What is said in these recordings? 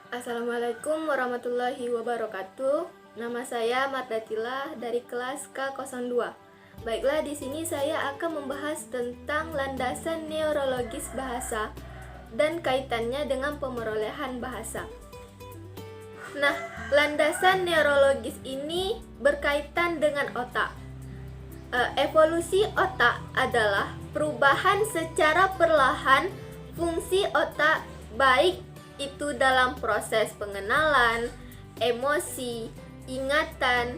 Assalamualaikum warahmatullahi wabarakatuh. Nama saya Mardatila dari kelas K02. Baiklah, di sini saya akan membahas tentang landasan neurologis bahasa dan kaitannya dengan pemerolehan bahasa. Nah, landasan neurologis ini berkaitan dengan otak. Evolusi otak adalah perubahan secara perlahan fungsi otak, baik itu dalam proses pengenalan, emosi, ingatan,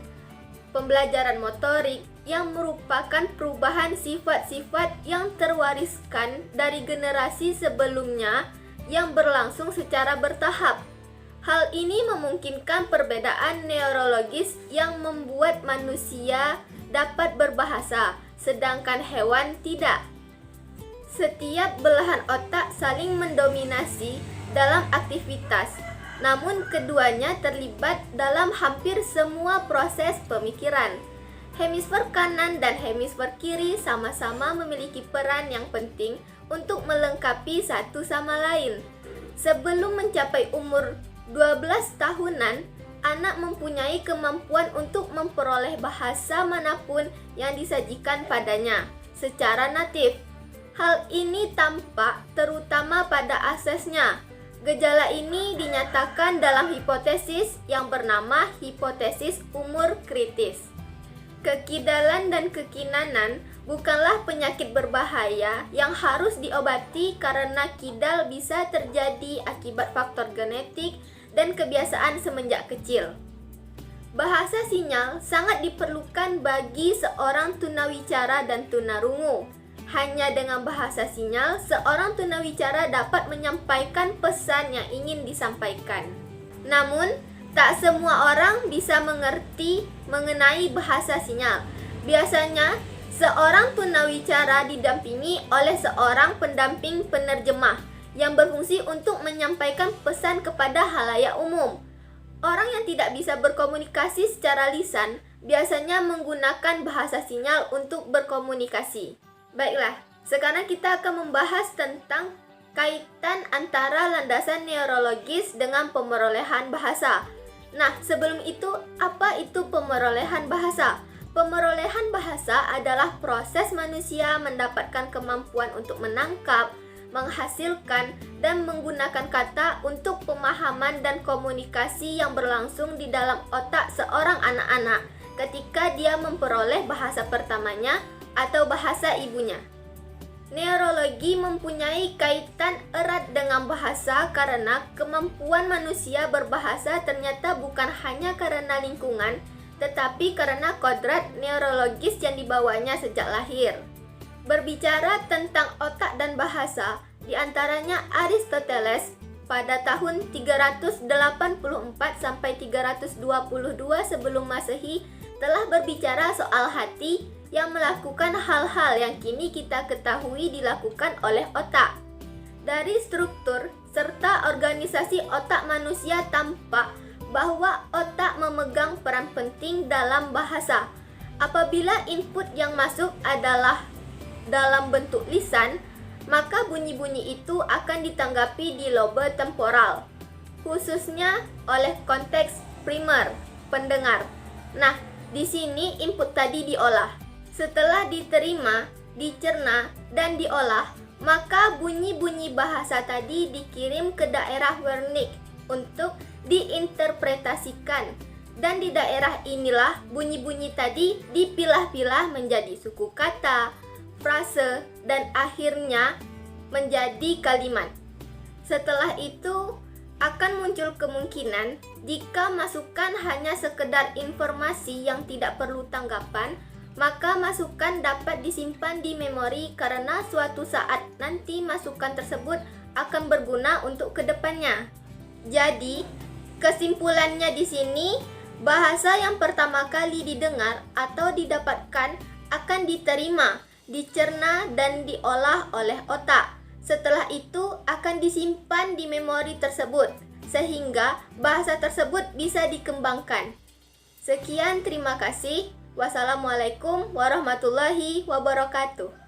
pembelajaran motorik yang merupakan perubahan sifat-sifat yang terwariskan dari generasi sebelumnya yang berlangsung secara bertahap. Hal ini memungkinkan perbedaan neurologis yang membuat manusia dapat berbahasa, sedangkan hewan tidak. Setiap belahan otak saling mendominasi dalam aktivitas, namun keduanya terlibat dalam hampir semua proses pemikiran. Hemisfer kanan dan hemisfer kiri sama-sama memiliki peran yang penting untuk melengkapi satu sama lain. Sebelum mencapai umur 12 tahunan, anak mempunyai kemampuan untuk memperoleh bahasa manapun yang disajikan padanya secara natif. Hal ini tampak terutama pada aksesnya. Gejala ini dinyatakan dalam hipotesis yang bernama hipotesis umur kritis. Kekidalan dan kekinanan bukanlah penyakit berbahaya yang harus diobati karena kidal bisa terjadi akibat faktor genetik dan kebiasaan semenjak kecil. Bahasa sinyal sangat diperlukan bagi seorang tunawicara dan tunarungu. Hanya dengan bahasa sinyal, seorang tunawicara dapat menyampaikan pesan yang ingin disampaikan. Namun, tak semua orang bisa mengerti mengenai bahasa sinyal. Biasanya, seorang tunawicara didampingi oleh seorang pendamping penerjemah yang berfungsi untuk menyampaikan pesan kepada halayak umum. Orang yang tidak bisa berkomunikasi secara lisan biasanya menggunakan bahasa sinyal untuk berkomunikasi. Baiklah, sekarang kita akan membahas tentang kaitan antara landasan neurologis dengan pemerolehan bahasa. Nah, sebelum itu, apa itu pemerolehan bahasa? Pemerolehan bahasa adalah proses manusia mendapatkan kemampuan untuk menangkap, menghasilkan, dan menggunakan kata untuk pemahaman dan komunikasi yang berlangsung di dalam otak seorang anak-anak ketika dia memperoleh bahasa pertamanya atau bahasa ibunya. Neurologi mempunyai kaitan erat dengan bahasa karena kemampuan manusia berbahasa ternyata bukan hanya karena lingkungan, tetapi karena kodrat neurologis yang dibawanya sejak lahir. Berbicara tentang otak dan bahasa, diantaranya Aristoteles pada tahun 384 sampai 322 sebelum Masehi telah berbicara soal hati yang melakukan hal-hal yang kini kita ketahui dilakukan oleh otak. Dari struktur serta organisasi otak manusia tampak bahwa otak memegang peran penting dalam bahasa. Apabila input yang masuk adalah dalam bentuk lisan, maka bunyi-bunyi itu akan ditanggapi di lobe temporal, khususnya oleh konteks primer, pendengar. Nah, di sini input tadi diolah. Setelah diterima, dicerna, dan diolah, maka bunyi-bunyi bahasa tadi dikirim ke daerah Wernicke untuk diinterpretasikan. Dan di daerah inilah bunyi-bunyi tadi dipilah-pilah menjadi suku kata, frase, dan akhirnya menjadi kalimat. Setelah itu akan muncul kemungkinan jika masukan hanya sekedar informasi yang tidak perlu tanggapan, maka masukan dapat disimpan di memori karena suatu saat nanti masukan tersebut akan berguna untuk kedepannya. Jadi, kesimpulannya di sini, bahasa yang pertama kali didengar atau didapatkan akan diterima, dicerna, dan diolah oleh otak. Setelah itu akan disimpan di memori tersebut, sehingga bahasa tersebut bisa dikembangkan. Sekian, terima kasih. Wassalamualaikum warahmatullahi wabarakatuh.